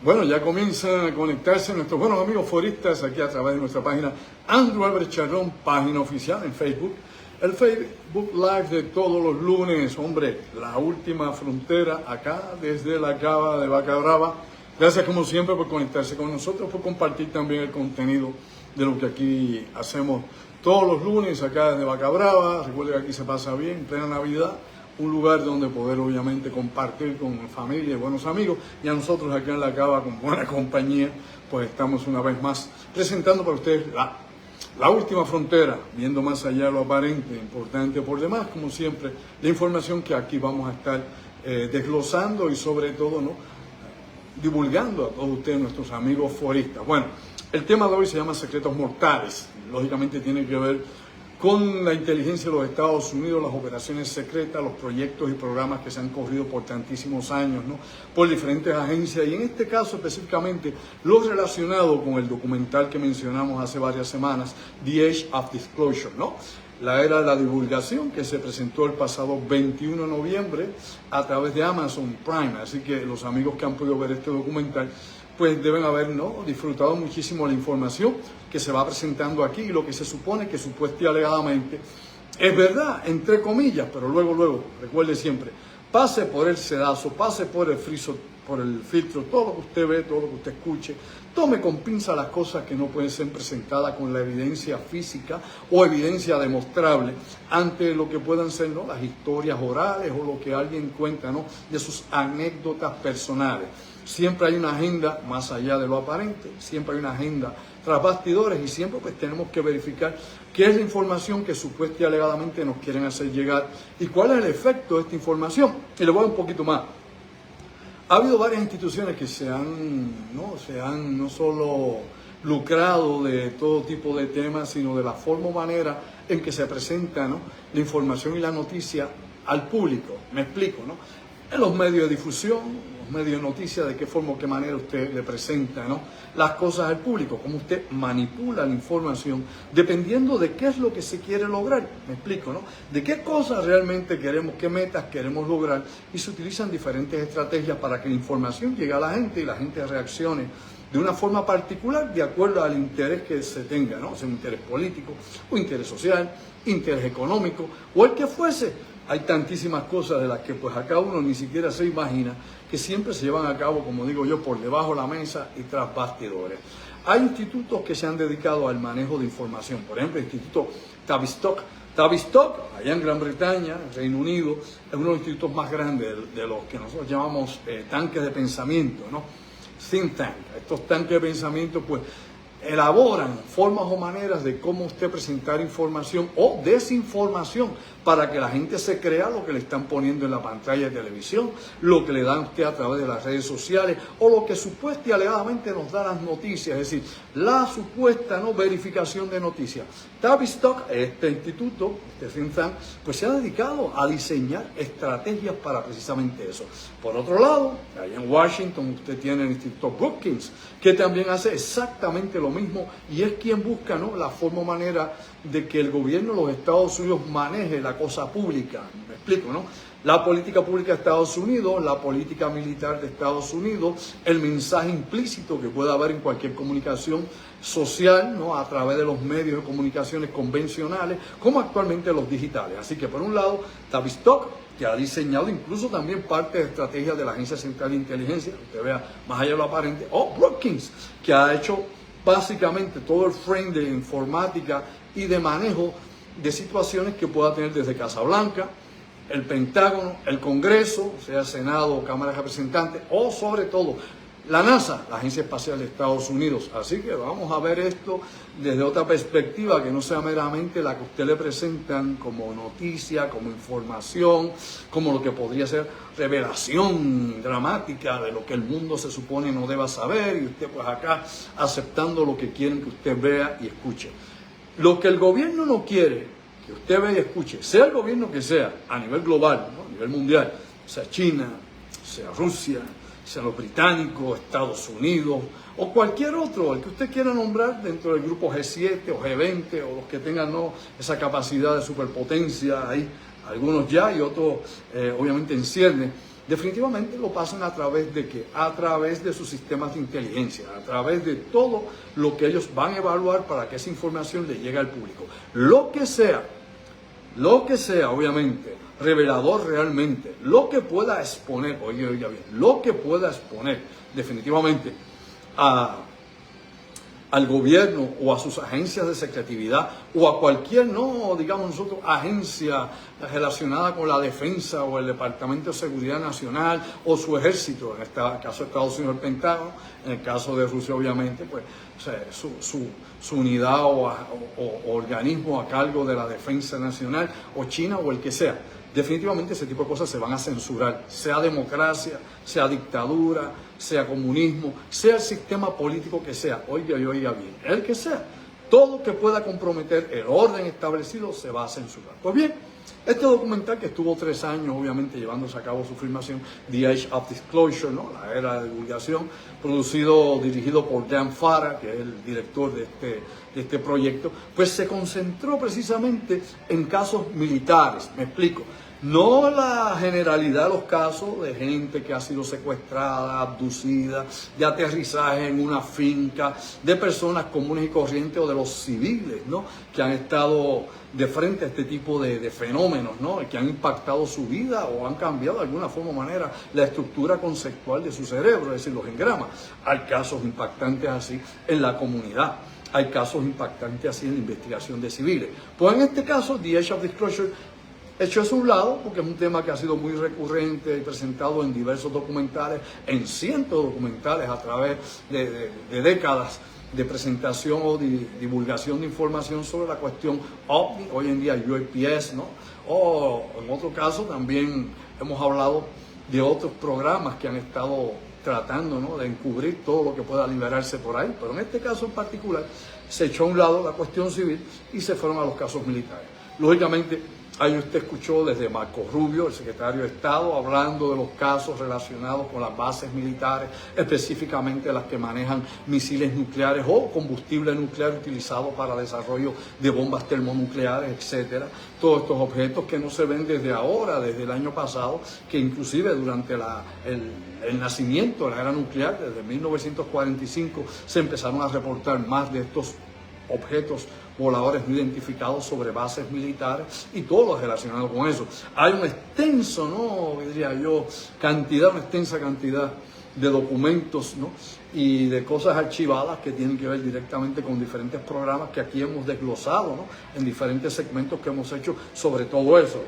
Bueno, ya comienzan a conectarse nuestros buenos amigos foristas aquí a través de nuestra página Andrew Álvarez Charrón, página oficial en Facebook. El Facebook Live de todos los lunes, hombre, la última frontera acá desde la cava de Vaca Brava. Gracias como siempre por conectarse con nosotros, por compartir también el contenido de lo que aquí hacemos todos los lunes acá desde Vaca Brava. Recuerden que aquí se pasa bien, en plena Navidad. Un lugar donde poder obviamente compartir con familia y buenos amigos, y a nosotros acá en la cava con buena compañía, pues estamos una vez más presentando para ustedes la última frontera, viendo más allá de lo aparente, importante por demás, como siempre, la información que aquí vamos a estar desglosando y sobre todo divulgando a todos ustedes, nuestros amigos foristas. Bueno, el tema de hoy se llama Secretos Mortales, lógicamente tiene que ver con la inteligencia de los Estados Unidos, las operaciones secretas, los proyectos y programas que se han corrido por tantísimos años, por diferentes agencias, y en este caso específicamente lo relacionado con el documental que mencionamos hace varias semanas, The Age of Disclosure, la era de la divulgación, que se presentó el pasado 21 de noviembre a través de Amazon Prime. Así que los amigos que han podido ver este documental pues deben haber disfrutado muchísimo la información que se va presentando aquí, y lo que se supone que supuestamente y alegadamente es verdad, entre comillas, pero luego, recuerde siempre, pase por el sedazo, pase por el filtro, todo lo que usted ve, todo lo que usted escuche, tome con pinza las cosas que no pueden ser presentadas con la evidencia física o evidencia demostrable ante lo que puedan ser las historias orales o lo que alguien cuenta de sus anécdotas personales. Siempre hay una agenda más allá de lo aparente, siempre hay una agenda tras bastidores, y siempre pues tenemos que verificar qué es la información que supuestamente y alegadamente nos quieren hacer llegar y cuál es el efecto de esta información. Y le voy a un poquito más. Ha habido varias instituciones que se han no solo lucrado de todo tipo de temas, sino de la forma o manera en que se presenta la información y la noticia al público. Me explico, en los medios de difusión, los medios de noticias, de qué forma o qué manera usted le presenta las cosas al público, cómo usted manipula la información, dependiendo de qué es lo que se quiere lograr. Me explico, de qué cosas realmente queremos, qué metas queremos lograr, y se utilizan diferentes estrategias para que la información llegue a la gente y la gente reaccione de una forma particular de acuerdo al interés que se tenga, sea un interés político, un interés social, interés económico o el que fuese. Hay tantísimas cosas de las que pues acá uno ni siquiera se imagina, que siempre se llevan a cabo, como digo yo, por debajo de la mesa y tras bastidores. Hay institutos que se han dedicado al manejo de información. Por ejemplo, el Instituto Tavistock. Tavistock, allá en Gran Bretaña, Reino Unido, es uno de los institutos más grandes de los que nosotros llamamos tanques de pensamiento, think tank. Estos tanques de pensamiento pues elaboran formas o maneras de cómo usted presentar información o desinformación para que la gente se crea lo que le están poniendo en la pantalla de televisión, lo que le dan a usted a través de las redes sociales, o lo que supuestamente y alegadamente nos da las noticias, es decir, la supuesta verificación de noticias. Tavistock, este instituto, este think tank, pues se ha dedicado a diseñar estrategias para precisamente eso. Por otro lado, allá en Washington usted tiene el Instituto Brookings, que también hace exactamente lo mismo, y es quien busca la forma o manera de que el gobierno de los Estados Unidos maneje la cosa pública. Me explico, la política pública de Estados Unidos, la política militar de Estados Unidos, el mensaje implícito que pueda haber en cualquier comunicación social, a través de los medios de comunicaciones convencionales, como actualmente los digitales. Así que por un lado, Tavistock, que ha diseñado incluso también parte de estrategias de la Agencia Central de Inteligencia, que usted vea más allá de lo aparente, o Brookings, que ha hecho básicamente todo el frame de informática y de manejo de situaciones que pueda tener desde Casa Blanca, el Pentágono, el Congreso, sea Senado o Cámara de Representantes, o sobre todo la NASA, la Agencia Espacial de Estados Unidos. Así que vamos a ver esto desde otra perspectiva, que no sea meramente la que usted le presentan como noticia, como información, como lo que podría ser revelación dramática de lo que el mundo se supone no deba saber, y usted pues acá aceptando lo que quieren que usted vea y escuche. Lo que el gobierno no quiere que usted vea y escuche, sea el gobierno que sea, a nivel global, a nivel mundial, sea China, sea Rusia, sean los británicos, Estados Unidos o cualquier otro, el que usted quiera nombrar dentro del grupo G7 o G20 o los que tengan esa capacidad de superpotencia ahí, algunos ya y otros obviamente en ciernes. definitivamente lo pasan a través de ¿qué? A través de sus sistemas de inteligencia, a través de todo lo que ellos van a evaluar para que esa información le llegue al público. Lo que sea, obviamente, revelador realmente, lo que pueda exponer, oiga bien, lo que pueda exponer definitivamente al gobierno o a sus agencias de secretividad o a cualquier, no digamos nosotros, agencia relacionada con la defensa o el Departamento de Seguridad Nacional o su ejército, en este caso de Estados Unidos el Pentágono, en el caso de Rusia obviamente, pues o sea, su unidad o organismo a cargo de la defensa nacional, o China o el que sea. Definitivamente ese tipo de cosas se van a censurar, sea democracia, sea dictadura, sea comunismo, sea el sistema político que sea, oiga bien, el que sea, todo que pueda comprometer el orden establecido se va a censurar. Pues bien, este documental que estuvo 3 años obviamente llevándose a cabo su filmación, The Age of Disclosure, ¿no? La era de divulgación, dirigido por Dan Farah, que es el director de este proyecto, pues se concentró precisamente en casos militares, me explico. No la generalidad de los casos de gente que ha sido secuestrada, abducida, de aterrizaje en una finca, de personas comunes y corrientes o de los civiles, ¿no? Que han estado de frente a este tipo de fenómenos, ¿no? Que han impactado su vida o han cambiado de alguna forma o manera la estructura conceptual de su cerebro, es decir, los engramas. Hay casos impactantes así en la comunidad. Hay casos impactantes así en la investigación de civiles. Pues en este caso, The Age of Disclosure, hecho eso a un lado, porque es un tema que ha sido muy recurrente y presentado en diversos documentales, en cientos de documentales a través de décadas de presentación o de divulgación de información sobre la cuestión OVNI, hoy en día UAPs, ¿no? O en otro caso también hemos hablado de otros programas que han estado tratando, ¿no?, de encubrir todo lo que pueda liberarse por ahí, pero en este caso en particular se echó a un lado la cuestión civil y se fueron a los casos militares. Lógicamente, ahí usted escuchó desde Marco Rubio, el secretario de Estado, hablando de los casos relacionados con las bases militares, específicamente las que manejan misiles nucleares o combustible nuclear utilizado para desarrollo de bombas termonucleares, etcétera. Todos estos objetos que no se ven desde ahora, desde el año pasado, que inclusive durante el nacimiento de la era nuclear, desde 1945, se empezaron a reportar más de estos objetos voladores no identificados sobre bases militares y todo lo relacionado con eso. Hay un extenso, ¿no?, diría yo, una extensa cantidad de documentos, ¿no?, y de cosas archivadas que tienen que ver directamente con diferentes programas que aquí hemos desglosado, ¿no?, en diferentes segmentos que hemos hecho sobre todo eso.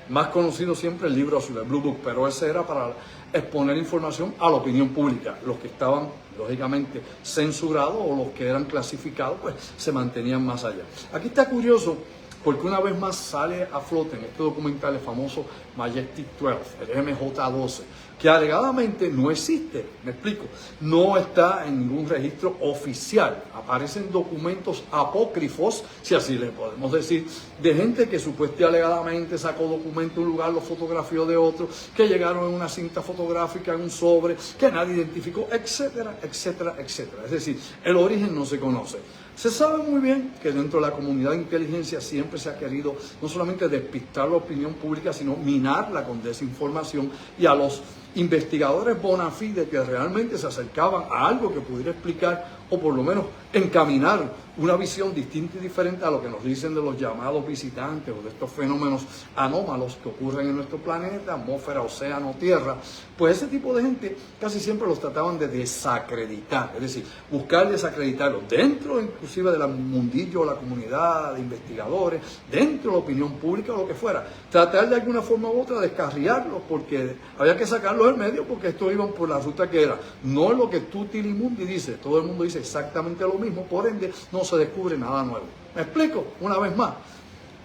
Más conocido siempre el libro azul, el Blue Book, pero ese era para exponer información a la opinión pública. Los que estaban, lógicamente, censurados o los que eran clasificados, pues se mantenían más allá. Aquí está curioso porque una vez más sale a flote en este documental el famoso Majestic 12, el MJ-12, que alegadamente no existe, me explico, no está en ningún registro oficial, aparecen documentos apócrifos, si así le podemos decir, de gente que supuestamente alegadamente sacó documentos de un lugar, lo fotografió de otro, que llegaron en una cinta fotográfica, en un sobre, que nadie identificó, etcétera, etcétera, etcétera. Es decir, el origen no se conoce. Se sabe muy bien que dentro de la comunidad de inteligencia siempre se ha querido no solamente despistar la opinión pública, sino minarla con desinformación, y a los investigadores bona fide que realmente se acercaban a algo que pudiera explicar o por lo menos encaminar una visión distinta y diferente a lo que nos dicen de los llamados visitantes o de estos fenómenos anómalos que ocurren en nuestro planeta, atmósfera, océano, tierra, pues ese tipo de gente casi siempre los trataban de desacreditar, es decir, buscar desacreditarlos dentro inclusive del mundillo o la comunidad de investigadores, dentro de la opinión pública o lo que fuera, tratar de alguna forma u otra descarriarlos porque había que sacarlos del medio porque estos iban por la ruta que era, no lo que Tutti Limundi dice, todo el mundo dice exactamente lo mismo, por ende no se descubre nada nuevo. ¿Me explico? Una vez más,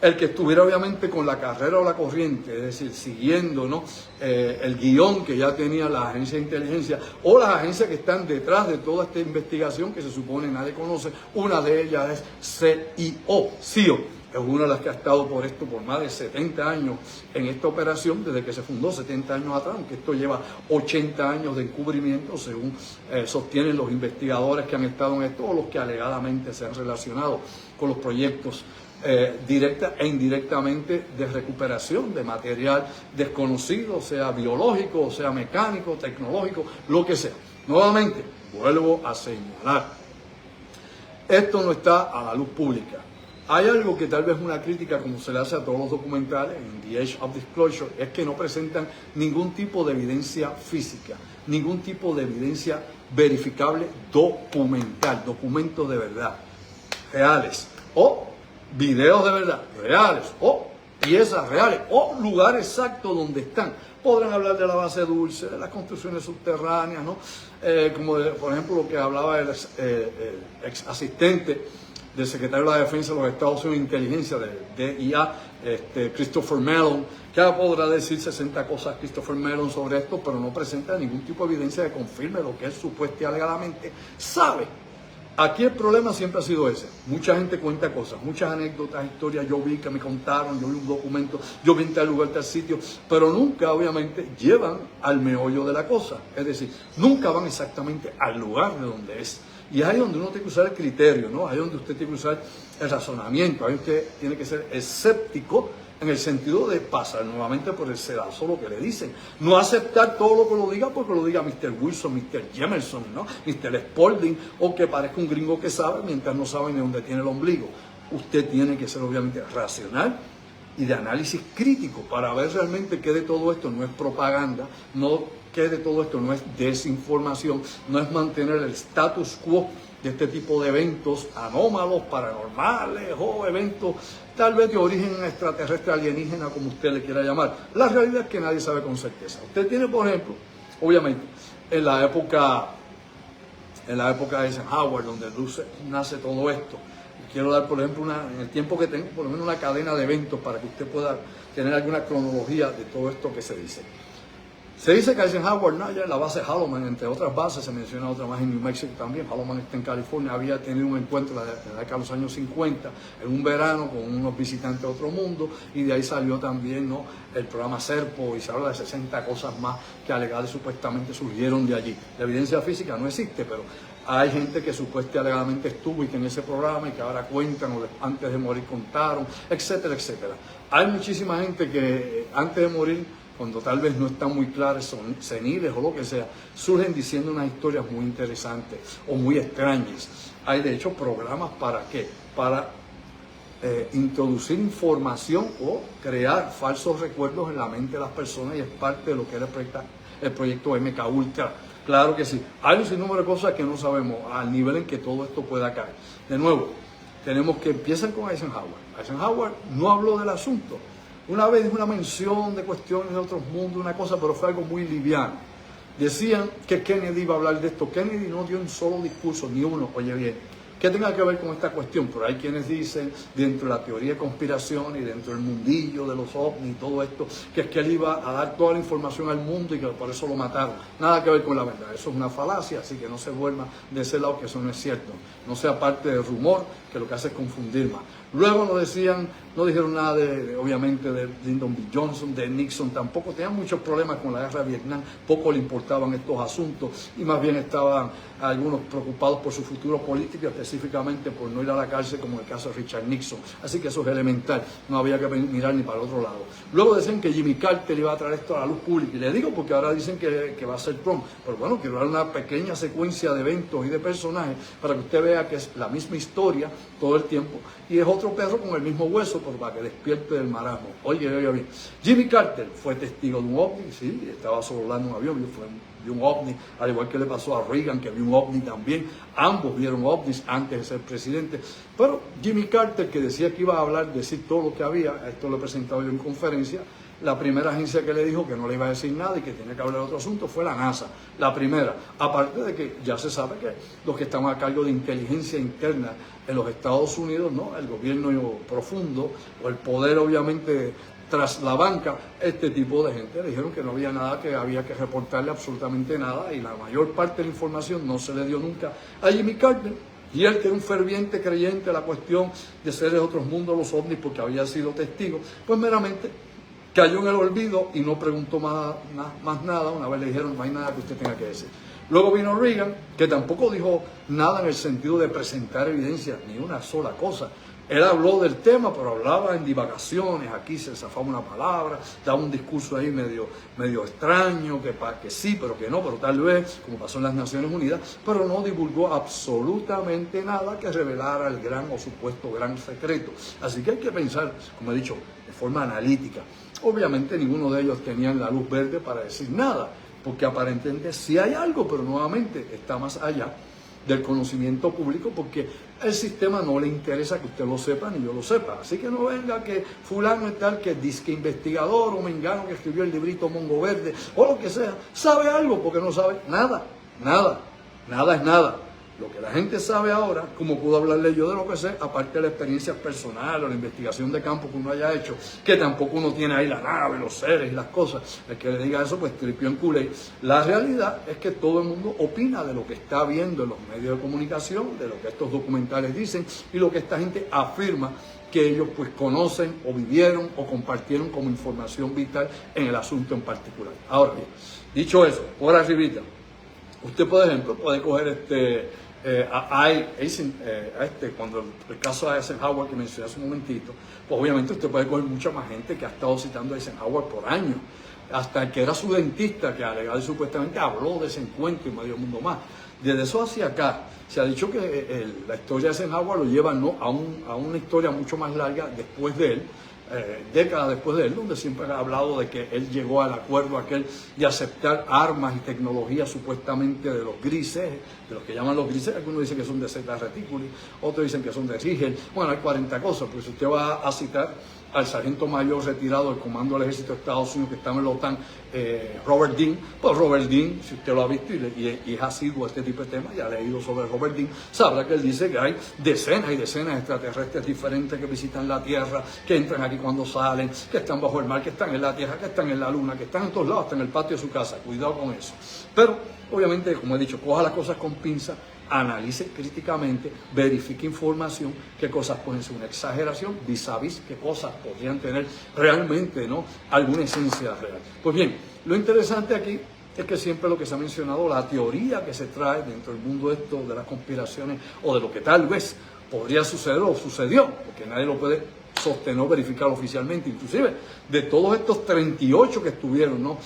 el que estuviera obviamente con la carrera o la corriente, es decir, siguiendo, ¿no?, el guión que ya tenía la agencia de inteligencia o las agencias que están detrás de toda esta investigación que se supone nadie conoce, una de ellas es CIO, es una de las que ha estado por esto por más de 70 años en esta operación, desde que se fundó 70 años atrás, aunque esto lleva 80 años de encubrimiento, según sostienen los investigadores que han estado en esto o los que alegadamente se han relacionado con los proyectos directa e indirectamente de recuperación de material desconocido, sea biológico, sea mecánico, tecnológico, lo que sea. Nuevamente, vuelvo a señalar, esto no está a la luz pública. Hay algo que tal vez una crítica, como se le hace a todos los documentales en The Age of Disclosure, es que no presentan ningún tipo de evidencia física, ningún tipo de evidencia verificable documental, documentos de verdad, reales, o videos de verdad, reales, o piezas reales, o lugar exacto donde están. Podrán hablar de la base dulce, de las construcciones subterráneas, ¿no? Por ejemplo, lo que hablaba el ex asistente del secretario de la Defensa de los Estados Unidos de Inteligencia, de DIA, Christopher Mellon, que podrá decir 60 cosas Christopher Mellon sobre esto, pero no presenta ningún tipo de evidencia que confirme lo que él supuestamente y alegadamente sabe. Aquí el problema siempre ha sido ese. Mucha gente cuenta cosas, muchas anécdotas, historias, yo vi que me contaron, yo vi un documento, yo vi en tal lugar, tal sitio, pero nunca obviamente llevan al meollo de la cosa. Es decir, nunca van exactamente al lugar de donde es. Y es ahí donde uno tiene que usar el criterio, ¿no? Ahí donde usted tiene que usar el razonamiento, ahí usted tiene que ser escéptico en el sentido de pasar nuevamente por el sedazo lo que le dicen. No aceptar todo lo que lo diga porque lo diga Mr. Wilson, Mr. Jemerson, ¿no? Mr. Spalding, o que parezca un gringo que sabe mientras no saben de dónde tiene el ombligo. Usted tiene que ser obviamente racional y de análisis crítico para ver realmente que de todo esto no es propaganda, que de todo esto no es desinformación, no es mantener el status quo de este tipo de eventos anómalos, paranormales o eventos tal vez de origen extraterrestre, alienígena, como usted le quiera llamar. La realidad es que nadie sabe con certeza. Usted tiene, por ejemplo, obviamente, en la época de Eisenhower, donde nace todo esto. Quiero dar, por ejemplo, en el tiempo que tengo, por lo menos una cadena de eventos para que usted pueda tener alguna cronología de todo esto que se dice. Se dice que Eisenhower, allá en la base Holloman, entre otras bases, se menciona otra más en New Mexico también, Holloman está en California, había tenido un encuentro en la década de los años 50, en un verano, con unos visitantes de otro mundo, y de ahí salió también, ¿no?, el programa Serpo, y se habla de 60 cosas más que alegadamente supuestamente surgieron de allí. La evidencia física no existe, pero hay gente que supuestamente alegadamente estuvo y que en ese programa y que ahora cuentan o antes de morir contaron, etcétera, etcétera. Hay muchísima gente que antes de morir, cuando tal vez no están muy claras, son seniles o lo que sea, surgen diciendo unas historias muy interesantes o muy extrañas. Hay de hecho programas para ¿qué? Para introducir información o crear falsos recuerdos en la mente de las personas, y es parte de lo que era el proyecto MK Ultra. Claro que sí, hay un sinnúmero de cosas que no sabemos al nivel en que todo esto pueda caer. De nuevo, tenemos que empezar con Eisenhower. Eisenhower no habló del asunto. Una vez una mención de cuestiones de otros mundos, una cosa, pero fue algo muy liviano. Decían que Kennedy iba a hablar de esto. Kennedy no dio un solo discurso, ni uno, oye bien, que tenga que ver con esta cuestión. Pero hay quienes dicen, dentro de la teoría de conspiración y dentro del mundillo de los ovnis y todo esto, que es que él iba a dar toda la información al mundo y que por eso lo mataron. Nada que ver con la verdad. Eso es una falacia, así que no se vuelva de ese lado, que eso no es cierto. No sea parte del rumor, que lo que hace es confundir más. Luego no dijeron nada obviamente de Lyndon B. Johnson, de Nixon tampoco. Tenían muchos problemas con la guerra de Vietnam, poco le importaban estos asuntos y más bien estaban algunos preocupados por su futuro político, específicamente por no ir a la cárcel, como en el caso de Richard Nixon. Así que eso es elemental, no había que mirar ni para el otro lado. Luego decían que Jimmy Carter iba a traer esto a la luz pública, y le digo porque ahora dicen que va a ser Trump. Pero bueno, quiero dar una pequeña secuencia de eventos y de personajes para que usted vea que es la misma historia todo el tiempo, y es otro perro con el mismo hueso, para que despierte del marasmo. Oye bien, Jimmy Carter fue testigo de un ovni, sí, estaba sobrevolando un avión, vio un ovni, al igual que le pasó a Reagan, que vio un ovni también. Ambos vieron ovnis antes de ser presidente. Pero Jimmy Carter, que decía que iba a decir todo lo que había, esto lo he presentado yo en conferencia, la primera agencia que le dijo que no le iba a decir nada y que tenía que hablar de otro asunto fue la NASA, la primera. Aparte de que ya se sabe que los que están a cargo de inteligencia interna en los Estados Unidos, ¿no?, el gobierno profundo o el poder obviamente tras la banca, este tipo de gente le dijeron que no había nada, que había que reportarle absolutamente nada, y la mayor parte de la información no se le dio nunca a Jimmy Carter. Y él, que era un ferviente creyente de la cuestión de seres de otros mundos, los ovnis, porque había sido testigo, pues meramente cayó en el olvido y no preguntó más nada. Una vez le dijeron, no hay nada que usted tenga que decir. Luego vino Reagan, que tampoco dijo nada en el sentido de presentar evidencia, ni una sola cosa. Él habló del tema, pero hablaba en divagaciones, aquí se zafaba una palabra, daba un discurso ahí medio extraño, que sí, pero que no, pero tal vez, como pasó en las Naciones Unidas, pero no divulgó absolutamente nada que revelara el gran o supuesto gran secreto. Así que hay que pensar, como he dicho, de forma analítica. Obviamente ninguno de ellos tenía la luz verde para decir nada, porque aparentemente sí hay algo, pero nuevamente está más allá del conocimiento público, porque el sistema no le interesa que usted lo sepa ni yo lo sepa. Así que no venga que fulano es tal, que disque investigador, o mengano que escribió el librito Mongo Verde, o lo que sea, sabe algo, porque no sabe nada es nada. Lo que la gente sabe ahora, como puedo hablarle yo de lo que sé, aparte de la experiencia personal o la investigación de campo que uno haya hecho, que tampoco uno tiene ahí la nave, los seres y las cosas, el que le diga eso pues tripió en culé. La realidad es que todo el mundo opina de lo que está viendo en los medios de comunicación, de lo que estos documentales dicen y lo que esta gente afirma que ellos pues conocen o vivieron o compartieron como información vital en el asunto en particular. Ahora bien, dicho eso, por arribita, usted por ejemplo puede coger cuando el caso de Eisenhower que mencioné hace un momentito, pues obviamente usted puede coger mucha más gente que ha estado citando a Eisenhower por años, hasta el que era su dentista, que alegado y supuestamente habló de ese encuentro y medio mundo más. Desde eso hacia acá, se ha dicho que la historia de Eisenhower lo lleva a una historia mucho más larga después de él, décadas después de él, donde siempre ha hablado de que él llegó al acuerdo aquel de aceptar armas y tecnología supuestamente de los grises, de los que llaman los grises. Algunos dicen que son de Zeta Reticuli, otros dicen que son de Rigel. Bueno, hay 40 cosas, pues si usted va a citar al sargento mayor retirado del Comando del Ejército de Estados Unidos que estaba en la OTAN, Robert Dean, pues Robert Dean, si usted lo ha visto y es asiduo a este tipo de temas y ha leído sobre Robert Dean, sabrá que él dice que hay decenas y decenas de extraterrestres diferentes que visitan la Tierra, que entran aquí cuando salen, que están bajo el mar, que están en la Tierra, que están en la Luna, que están en todos lados, hasta en el patio de su casa. Cuidado con eso. Pero, obviamente, como he dicho, coja las cosas con pinza, analice críticamente, verifique información, qué cosas pueden ser una exageración, vis a vis, qué cosas podrían tener realmente, ¿no?, alguna esencia real. Pues bien, lo interesante aquí es que siempre lo que se ha mencionado, la teoría que se trae dentro del mundo esto de las conspiraciones o de lo que tal vez podría suceder o sucedió, porque nadie lo puede sostener o verificar oficialmente, inclusive de todos estos 38 que estuvieron, ¿no?,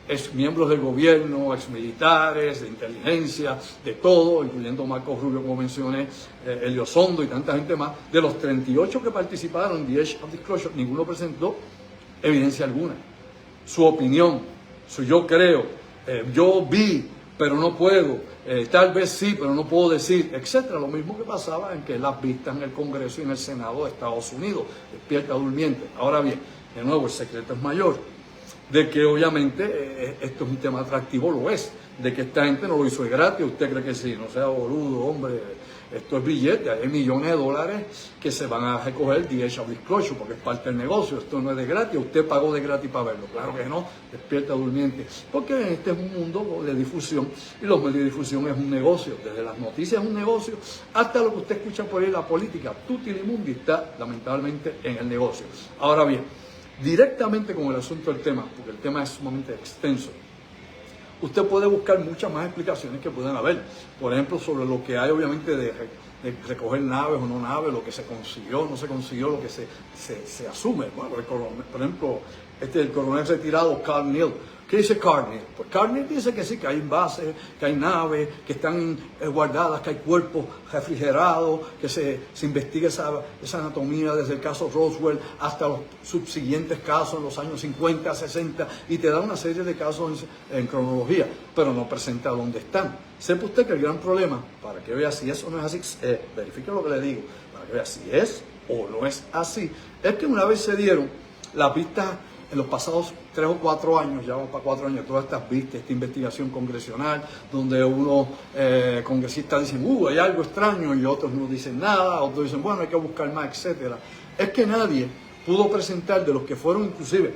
ex miembros del gobierno, ex militares, de inteligencia, de todo, incluyendo Marcos Rubio, como mencioné, Eliozondo y tanta gente más. De los 38 que participaron en The Age of Disclosure, ninguno presentó evidencia alguna. Su opinión, su yo creo, yo vi, pero no puedo, tal vez sí, pero no puedo decir, etcétera. Lo mismo que pasaba en que las vistas en el Congreso y en el Senado de Estados Unidos, despierta durmiente. Ahora bien, de nuevo, el secreto es mayor. De que obviamente esto es un tema atractivo, lo es, de que esta gente no lo hizo de gratis. Usted cree que sí, no sea boludo, hombre, esto es billete, hay millones de dólares que se van a recoger The Age of Disclosure porque es parte del negocio, esto no es de gratis, usted pagó de gratis para verlo. Claro que no, despierta durmiente, porque este es un mundo de difusión y los medios de difusión es un negocio, desde las noticias es un negocio hasta lo que usted escucha por ahí, la política, tutti li mundi, está lamentablemente en el negocio. Ahora bien, directamente con el asunto del tema, porque el tema es sumamente extenso, usted puede buscar muchas más explicaciones que pueden haber. Por ejemplo, sobre lo que hay obviamente de recoger naves o no naves, lo que se consiguió, no se consiguió, lo que se asume. Bueno, por ejemplo, el coronel retirado Carl Neal. ¿Qué dice Carl Neal? Pues Carl Neal dice que sí, que hay bases, que hay naves, que están guardadas, que hay cuerpos refrigerados, que se investiga esa anatomía desde el caso Roswell hasta los subsiguientes casos en los años 50, 60, y te da una serie de casos en cronología, pero no presenta dónde están. Sepa usted que el gran problema, para que vea si eso no es así, verifique lo que le digo, para que vea si es o no es así, es que una vez se dieron las vistas en los pasados 3 o 4 años, ya vamos para 4 años, todas estas vistas, esta investigación congresional, donde unos congresistas dicen, hay algo extraño, y otros no dicen nada, otros dicen, bueno, hay que buscar más, etcétera. Es que nadie pudo presentar de los que fueron inclusive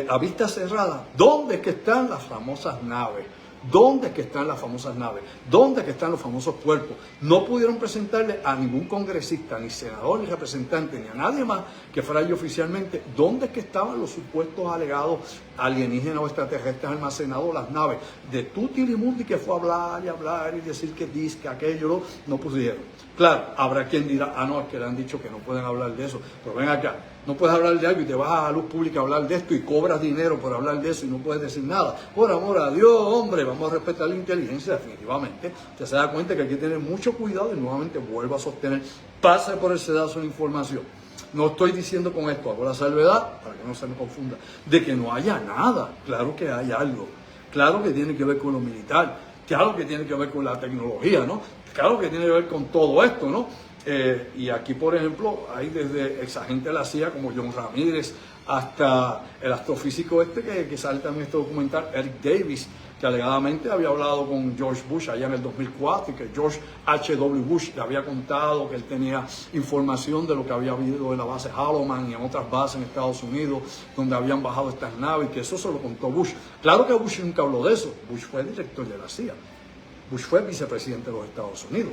a vista cerrada, ¿dónde es que están las famosas naves? ¿Dónde es que están las famosas naves? ¿Dónde es que están los famosos cuerpos? No pudieron presentarle a ningún congresista, ni senador, ni representante, ni a nadie más que fuera allí oficialmente dónde es que estaban los supuestos alegados alienígenas o extraterrestres almacenados, las naves de Tutti y Mundi, que fue a hablar y decir que disque, aquello, no pusieron. Claro, habrá quien dirá, no, es que le han dicho que no pueden hablar de eso, pero ven acá, no puedes hablar de algo y te vas a la luz pública a hablar de esto y cobras dinero por hablar de eso y no puedes decir nada. Por amor a Dios, hombre, vamos a respetar la inteligencia definitivamente. Usted se da cuenta que hay que tener mucho cuidado y nuevamente vuelvo a sostener, pase por el sedazo la información. No estoy diciendo con esto, hago la salvedad, para que no se me confunda, de que no haya nada. Claro que hay algo. Claro que tiene que ver con lo militar. Claro que tiene que ver con la tecnología, ¿no? Claro que tiene que ver con todo esto, ¿no? Y aquí, por ejemplo, hay desde exagentes de la CIA como John Ramírez hasta el astrofísico que sale también en este documental, Eric Davis, que alegadamente había hablado con George Bush allá en el 2004 y que George H.W. Bush le había contado que él tenía información de lo que había habido en la base Holloman y en otras bases en Estados Unidos donde habían bajado estas naves y que eso se lo contó Bush. Claro que Bush nunca habló de eso. Bush fue el director de la CIA. Bush fue vicepresidente de los Estados Unidos.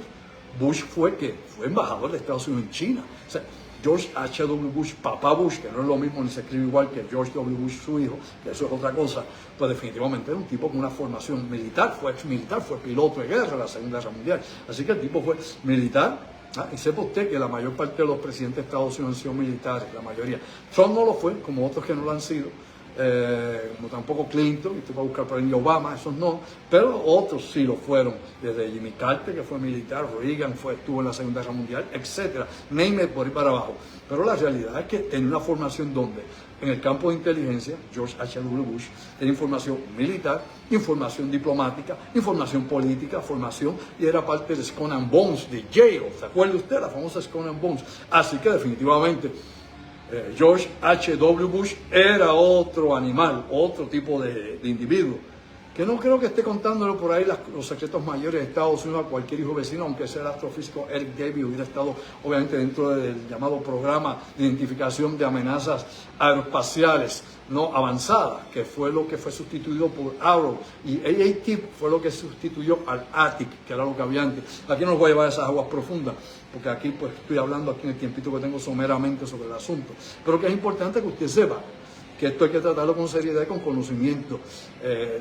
Bush fue embajador de Estados Unidos en China. O sea, George H.W. Bush, papá Bush, que no es lo mismo ni se escribe igual que George W. Bush, su hijo, que eso es otra cosa, pues definitivamente era un tipo con una formación militar, fue ex militar, fue piloto de guerra en la Segunda Guerra Mundial. Así que el tipo fue militar. Y sepa usted que la mayor parte de los presidentes de Estados Unidos han sido militares, la mayoría. Trump no lo fue, como otros que no lo han sido. Como tampoco Clinton, y usted va a buscar por ahí Obama, esos no, pero otros sí lo fueron, desde Jimmy Carter, que fue militar, Reagan estuvo en la Segunda Guerra Mundial, etcétera, name it, por ahí para abajo. Pero la realidad es que tenía una formación donde, en el campo de inteligencia, George H.W. Bush tenía información militar, información diplomática, información política, formación, y era parte de Skull and Bones, de Yale, ¿se acuerda usted? La famosa Skull and Bones. Así que definitivamente George H.W. Bush era otro animal, otro tipo de individuo, que no creo que esté contándole por ahí los secretos mayores de Estados Unidos a cualquier hijo vecino, aunque sea el astrofísico Eric Davis hubiera estado obviamente dentro del llamado programa de identificación de amenazas aeroespaciales no avanzadas, que fue lo que fue sustituido por Arrow, y AAT fue lo que sustituyó al ATIC, que era lo que había antes. Aquí no los voy a llevar a esas aguas profundas, porque aquí pues estoy hablando aquí en el tiempito que tengo someramente sobre el asunto, pero que es importante que usted sepa que esto hay que tratarlo con seriedad y con conocimiento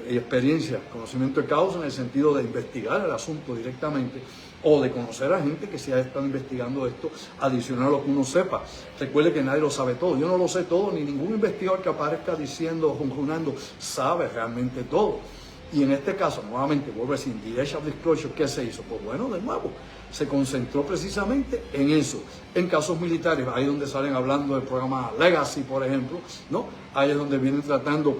y experiencia, conocimiento de causa en el sentido de investigar el asunto directamente o de conocer a gente que se ha estado investigando esto, adicional a lo que uno sepa. Recuerde que nadie lo sabe todo, yo no lo sé todo, ni ningún investigador que aparezca diciendo, conjunando, sabe realmente todo. Y en este caso, nuevamente, vuelvo a decir, Direct Disclosure, ¿qué se hizo? Pues bueno, de nuevo, se concentró precisamente en eso. En casos militares, ahí es donde salen hablando del programa Legacy, por ejemplo, ¿no? Ahí es donde vienen tratando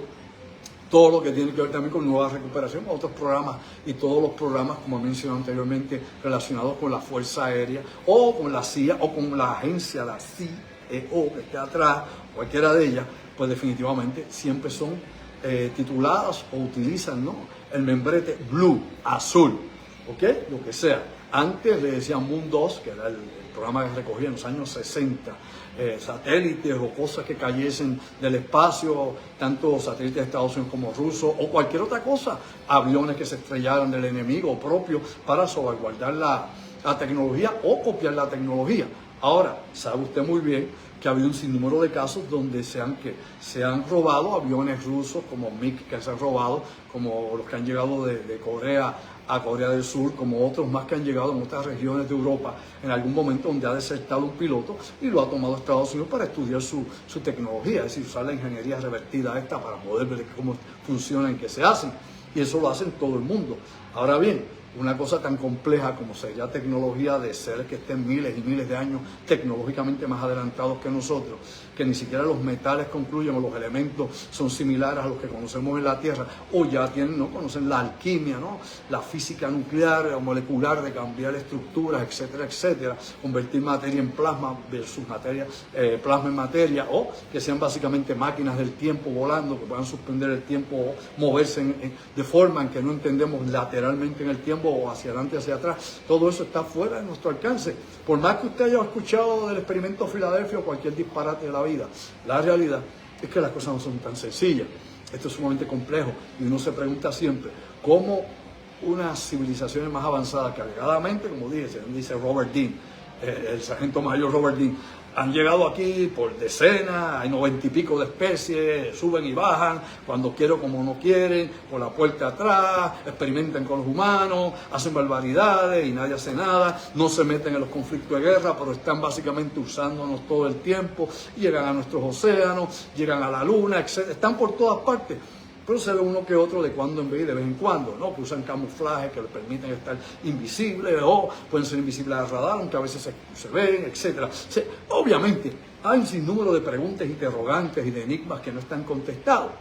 todo lo que tiene que ver también con nueva recuperación, otros programas y todos los programas, como mencioné anteriormente, relacionados con la Fuerza Aérea o con la CIA o con la agencia, la CEO que esté atrás, cualquiera de ellas, pues definitivamente siempre son tituladas o utilizan, ¿no?, el membrete blue, azul, ¿ok? Lo que sea. Antes le decían Moon 2, que era el programa que recogía en los años 60, satélites o cosas que cayesen del espacio, tanto satélites de Estados Unidos como rusos, o cualquier otra cosa, aviones que se estrellaran del enemigo propio para salvaguardar la tecnología o copiar la tecnología. Ahora, sabe usted muy bien que ha habido un sinnúmero de casos donde se han robado aviones rusos como MiG que se han robado, como los que han llegado de Corea a Corea del Sur, como otros más que han llegado en otras regiones de Europa en algún momento donde ha desertado un piloto y lo ha tomado Estados Unidos para estudiar su tecnología, es decir, usar la ingeniería revertida esta para poder ver cómo funcionan y qué se hacen. Y eso lo hacen todo el mundo. Ahora bien, una cosa tan compleja como sería tecnología de seres que estén miles y miles de años tecnológicamente más adelantados que nosotros, que ni siquiera los metales concluyen o los elementos son similares a los que conocemos en la Tierra, o ya no conocen la alquimia, ¿no?, la física nuclear o molecular de cambiar estructuras, etcétera, etcétera, convertir materia en plasma versus plasma en materia, o que sean básicamente máquinas del tiempo volando, que puedan suspender el tiempo o moverse de forma en que no entendemos lateralmente en el tiempo o hacia adelante, hacia atrás. Todo eso está fuera de nuestro alcance. Por más que usted haya escuchado del experimento Filadelfia o cualquier disparate de la vida, la realidad es que las cosas no son tan sencillas. Esto es sumamente complejo y uno se pregunta siempre, cómo unas civilizaciones más avanzadas que alegadamente, como dice Robert Dean, el sargento mayor Robert Dean, han llegado aquí por decenas, hay 90 y pico de especies, suben y bajan, cuando quieren como no quieren, por la puerta atrás, experimentan con los humanos, hacen barbaridades y nadie hace nada, no se meten en los conflictos de guerra, pero están básicamente usándonos todo el tiempo, llegan a nuestros océanos, llegan a la luna, etc. Están por todas partes. Pero se ve uno que otro de cuando en vez de vez en cuando, ¿no? Que usan camuflaje que les permiten estar invisibles o pueden ser invisibles al radar, aunque a veces se ven, etc. O sea, obviamente hay un sinnúmero de preguntas, interrogantes y de enigmas que no están contestados,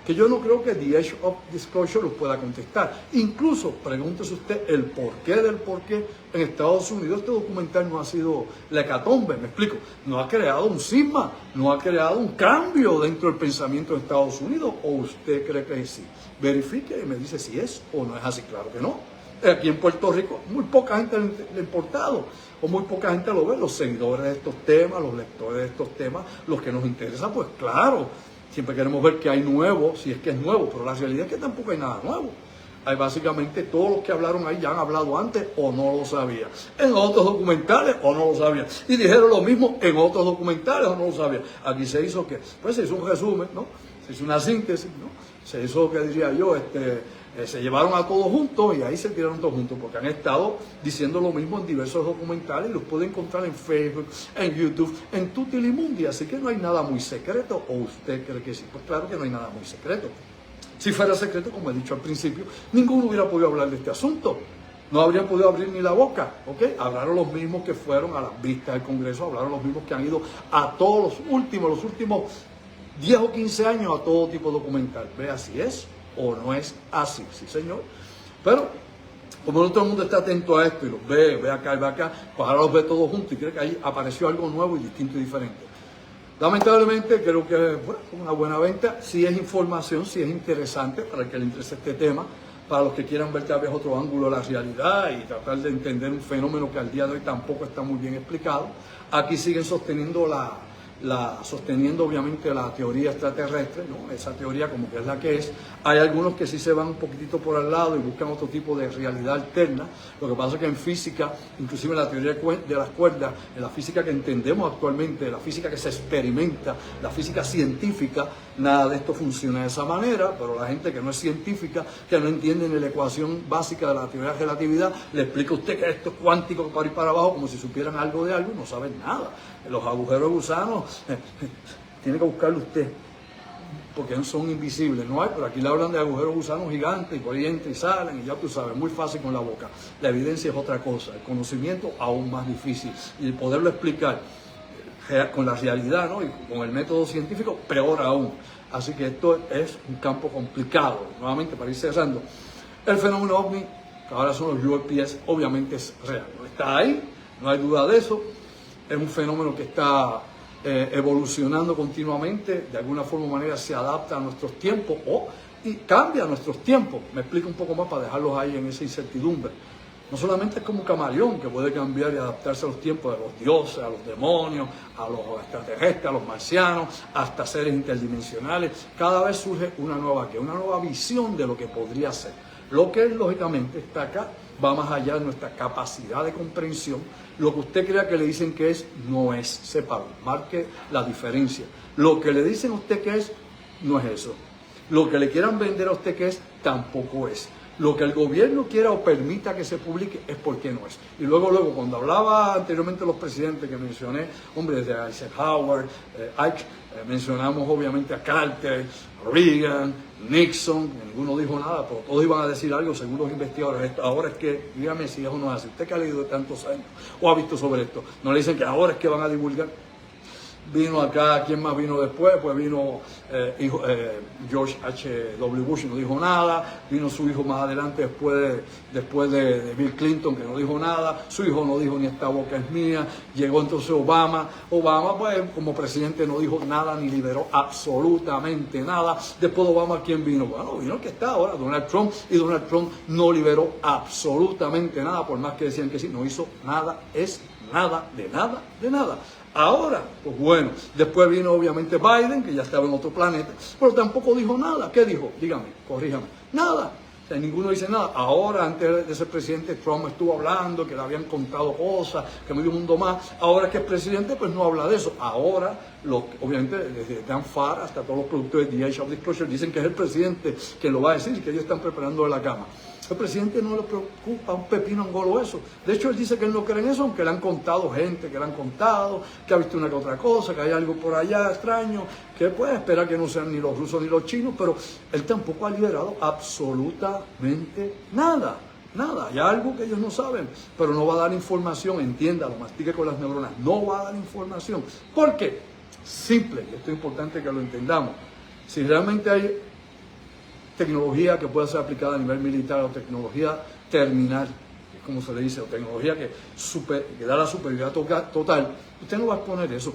que yo no creo que The Age of Disclosure los pueda contestar. Incluso, pregúntese usted el porqué del porqué en Estados Unidos este documental no ha sido la hecatombe, me explico. No ha creado un cisma, no ha creado un cambio dentro del pensamiento de Estados Unidos, o usted cree que es así. Verifique y me dice si es o no es así. Claro que no. Aquí en Puerto Rico muy poca gente le ha importado, o muy poca gente lo ve, los seguidores de estos temas, los lectores de estos temas, los que nos interesa, pues claro. Siempre queremos ver qué hay nuevo, si es que es nuevo, pero la realidad es que tampoco hay nada nuevo. Hay básicamente todos los que hablaron ahí ya han hablado antes o no lo sabían. En otros documentales o no lo sabían. Y dijeron lo mismo en otros documentales o no lo sabían. Aquí se hizo ¿qué? Pues se hizo un resumen, ¿no? Se hizo una síntesis, ¿no? Se hizo, ¿qué diría yo? Se llevaron a todos juntos y ahí se tiraron todos juntos, porque han estado diciendo lo mismo en diversos documentales y los pueden encontrar en Facebook, en YouTube, en Tutilimundi, así que no hay nada muy secreto. ¿O usted cree que sí? Pues claro que no hay nada muy secreto. Si fuera secreto, como he dicho al principio, ninguno hubiera podido hablar de este asunto. No habrían podido abrir ni la boca, ¿ok? Hablaron los mismos que fueron a las vistas del Congreso, hablaron los mismos que han ido a todos los últimos 10 o 15 años a todo tipo de documental. Vea si es o no es así, sí señor. Pero como no todo el mundo está atento a esto y los ve acá y ve acá, pues ahora los ve todos juntos y cree que ahí apareció algo nuevo y distinto y diferente. Lamentablemente creo que bueno, una buena venta, si es información, si es interesante para el que le interese este tema, para los que quieran ver tal vez otro ángulo de la realidad y tratar de entender un fenómeno que al día de hoy tampoco está muy bien explicado. Aquí siguen sosteniendo sosteniendo obviamente la teoría extraterrestre, ¿no? Esa teoría como que es la que es. Hay algunos que sí se van un poquitito por al lado y buscan otro tipo de realidad alterna. Lo que pasa es que en física, inclusive en la teoría de las cuerdas, en la física que entendemos actualmente, la física que se experimenta, la física científica, nada de esto funciona de esa manera, pero la gente que no es científica, que no entiende ni la ecuación básica de la teoría de relatividad, le explica a usted que esto es cuántico para ir para abajo, como si supieran algo de algo y no saben nada. Los agujeros de gusano, tiene que buscarlo usted, porque no son invisibles, no hay, pero aquí le hablan de agujeros de gusano gigantes y por ahí entran y salen y ya tú sabes, muy fácil con la boca. La evidencia es otra cosa, el conocimiento aún más difícil y el poderlo explicar con la realidad, ¿no? Y con el método científico, peor aún. Así que esto es un campo complicado. Nuevamente, para ir cerrando, el fenómeno OVNI, que ahora son los UAPs, obviamente es real, ¿no? Está ahí, no hay duda de eso. Es un fenómeno que está evolucionando continuamente, de alguna forma o manera se adapta a nuestros tiempos y cambia a nuestros tiempos. Me explico un poco más para dejarlos ahí en esa incertidumbre. No solamente es como un camaleón que puede cambiar y adaptarse a los tiempos de los dioses, a los demonios, a los extraterrestres, a los marcianos, hasta seres interdimensionales. Cada vez surge una nueva visión de lo que podría ser. Lo que lógicamente está acá va más allá de nuestra capacidad de comprensión. Lo que usted crea que le dicen que es, no es. Sépalo, marque la diferencia. Lo que le dicen a usted que es, no es eso. Lo que le quieran vender a usted que es, tampoco es. Lo que el gobierno quiera o permita que se publique es porque no es. Y luego, cuando hablaba anteriormente de los presidentes que mencioné, hombre, desde Eisenhower, Ike, mencionamos obviamente a Carter, Reagan, Nixon, ninguno dijo nada, pero todos iban a decir algo según los investigadores. Ahora es que, dígame si eso no es así. Usted que ha leído de tantos años o ha visto sobre esto, no le dicen que ahora es que van a divulgar. Vino acá, ¿quién más vino después? Pues vino George H.W. Bush, no dijo nada. Vino su hijo más adelante, después de Bill Clinton, que no dijo nada. Su hijo no dijo ni esta boca es mía. Llegó entonces Obama. Obama, pues, como presidente no dijo nada ni liberó absolutamente nada. Después de Obama, ¿quién vino? Bueno, vino el que está ahora, Donald Trump. Y Donald Trump no liberó absolutamente nada, por más que decían que sí, no hizo nada, es nada, de nada, de nada. Ahora, pues bueno, después vino obviamente Biden, que ya estaba en otro planeta, pero tampoco dijo nada. ¿Qué dijo? Dígame, corríjame. Nada. O sea, ninguno dice nada. Ahora, antes de ser presidente, Trump estuvo hablando, que le habían contado cosas, que medio mundo más. Ahora que es presidente, pues no habla de eso. Ahora, obviamente, desde Dan Farr hasta todos los productores de The Age of Disclosure dicen que es el presidente quien lo va a decir y que ellos están preparando de la cama. El presidente no le preocupa un pepino angolo eso. De hecho, él dice que él no cree en eso, aunque le han contado gente, que le han contado, que ha visto una que otra cosa, que hay algo por allá extraño, que puede esperar que no sean ni los rusos ni los chinos, pero él tampoco ha liberado absolutamente nada. Nada, hay algo que ellos no saben, pero no va a dar información, entiéndalo, mastique con las neuronas, no va a dar información. ¿Por qué? Simple, y esto es importante que lo entendamos. Si realmente hay tecnología que pueda ser aplicada a nivel militar o tecnología terminal, como se le dice, o tecnología que da la superioridad total, usted no va a exponer eso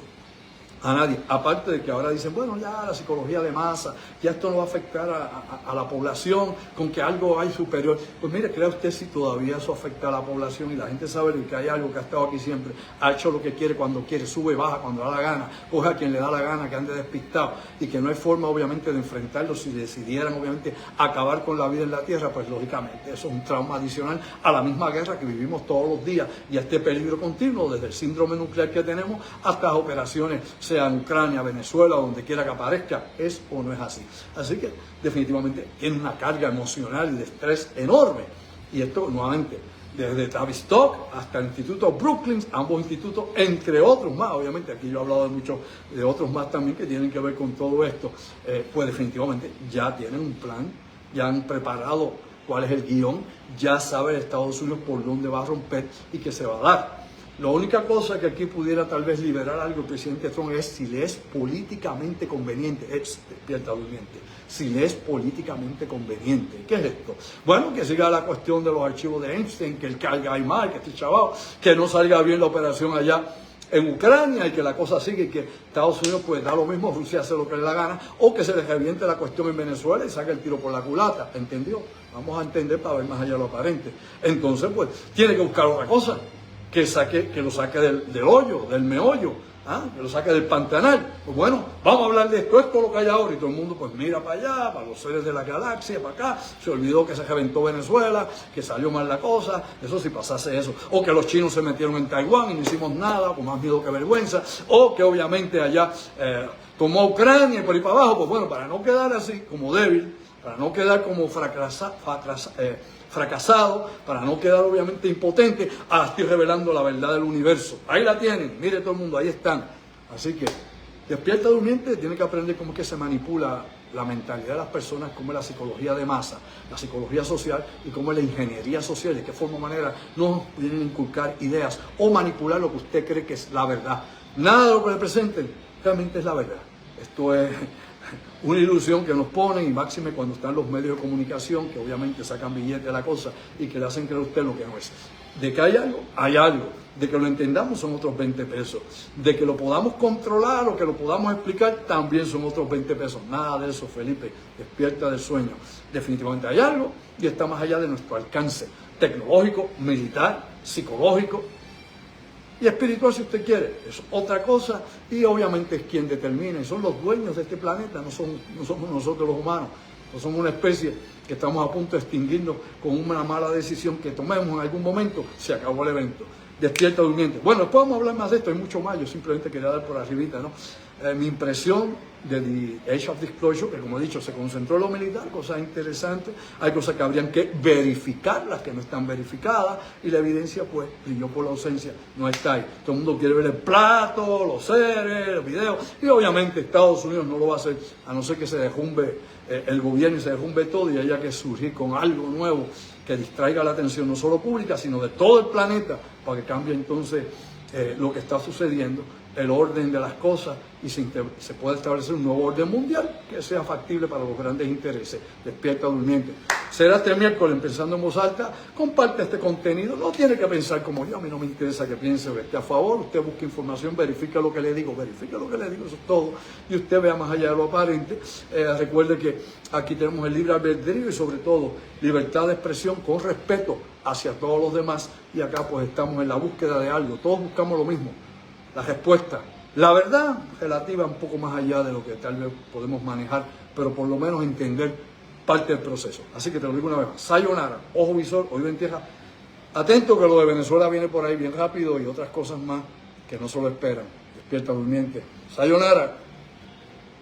a nadie. Aparte de que ahora dicen, bueno, ya la psicología de masa, ya esto no va a afectar a la población con que algo hay superior. Pues mire, crea usted si todavía eso afecta a la población y la gente sabe que hay algo que ha estado aquí siempre, ha hecho lo que quiere cuando quiere, sube, baja cuando da la gana, coge a quien le da la gana, que ande despistado y que no hay forma obviamente de enfrentarlo si decidieran obviamente acabar con la vida en la tierra, pues lógicamente eso es un trauma adicional a la misma guerra que vivimos todos los días y a este peligro continuo, desde el síndrome nuclear que tenemos hasta las operaciones, sea en Ucrania, Venezuela, donde quiera que aparezca, es o no es así. Así que definitivamente tiene una carga emocional y de estrés enorme. Y esto nuevamente, desde Tavistock hasta el Instituto Brookings, ambos institutos, entre otros más, obviamente aquí yo he hablado de muchos, de otros más también que tienen que ver con todo esto, pues definitivamente ya tienen un plan, ya han preparado cuál es el guión, ya sabe Estados Unidos por dónde va a romper y qué se va a dar. La única cosa que aquí pudiera tal vez liberar algo el presidente Trump es si le es políticamente conveniente, despierta durmiente, si le es políticamente conveniente. ¿Qué es esto? Bueno, que siga la cuestión de los archivos de Einstein, que el caiga ahí mal, que esté chaval, que no salga bien la operación allá en Ucrania y que la cosa sigue y que Estados Unidos pues da lo mismo, Rusia hace lo que le da gana, o que se le reviente la cuestión en Venezuela y saque el tiro por la culata, ¿entendió? Vamos a entender para ver más allá de lo aparente. Entonces pues tiene que buscar otra cosa. Que lo saque del hoyo, del meollo, que lo saque del pantanal. Pues bueno, vamos a hablar de esto, esto es lo que hay ahora, y todo el mundo pues mira para allá, para los seres de la galaxia, para acá, se olvidó que se reventó Venezuela, que salió mal la cosa, eso si pasase eso, o que los chinos se metieron en Taiwán y no hicimos nada, con más miedo que vergüenza, o que obviamente allá tomó Ucrania y por ahí para abajo, pues bueno, para no quedar así como débil, para no quedar como fracasado, para no quedar obviamente impotente, estoy revelando la verdad del universo. Ahí la tienen, mire todo el mundo, ahí están. Así que despierta durmiente, tiene que aprender cómo es que se manipula la mentalidad de las personas, cómo es la psicología de masa, la psicología social y cómo es la ingeniería social, de qué forma o manera nos vienen a inculcar ideas o manipular lo que usted cree que es la verdad. Nada de lo que le presenten realmente es la verdad. Esto es una ilusión que nos ponen, y máxime cuando están los medios de comunicación, que obviamente sacan billetes de la cosa y que le hacen creer a usted lo que no es. De que hay algo, hay algo. De que lo entendamos son otros 20 pesos. De que lo podamos controlar o que lo podamos explicar también son otros 20 pesos. Nada de eso, Felipe. Despierta del sueño. Definitivamente hay algo y está más allá de nuestro alcance tecnológico, militar, psicológico y espiritual si usted quiere. Es otra cosa y obviamente es quien determina y son los dueños de este planeta, no somos nosotros los humanos. No somos una especie que estamos a punto de extinguirnos con una mala decisión que tomemos en algún momento, se acabó el evento. Despierta durmiente. Bueno, después vamos a hablar más de esto, hay mucho más, yo simplemente quería dar por arribita, ¿no? Mi impresión de The Age of Disclosure, que como he dicho, se concentró en lo militar, cosas interesantes, hay cosas que habrían que verificar, las que no están verificadas, y la evidencia pues brilló por la ausencia, no está ahí. Todo el mundo quiere ver el plato, los seres, los videos, y obviamente Estados Unidos no lo va a hacer, a no ser que se derrumbe el gobierno y se derrumbe todo y haya que surgir con algo nuevo que distraiga la atención no solo pública, sino de todo el planeta, para que cambie entonces lo que está sucediendo, el orden de las cosas y se puede establecer un nuevo orden mundial que sea factible para los grandes intereses. Despierta durmiente. Será este miércoles Pensando en Voz Alta. Comparte este contenido. No tiene que pensar como yo. A mí no me interesa que piense o que esté a favor. Usted busca información, verifica lo que le digo. Verifica lo que le digo, eso es todo. Y usted vea más allá de lo aparente. Recuerde que aquí tenemos el libre albedrío y sobre todo libertad de expresión con respeto hacia todos los demás. Y acá pues estamos en la búsqueda de algo. Todos buscamos lo mismo. La respuesta, la verdad relativa un poco más allá de lo que tal vez podemos manejar, pero por lo menos entender parte del proceso. Así que te lo digo una vez más. Sayonara, ojo visor, oído en tierra. Atento que lo de Venezuela viene por ahí bien rápido y otras cosas más que no se lo esperan. Despierta durmiente. Sayonara.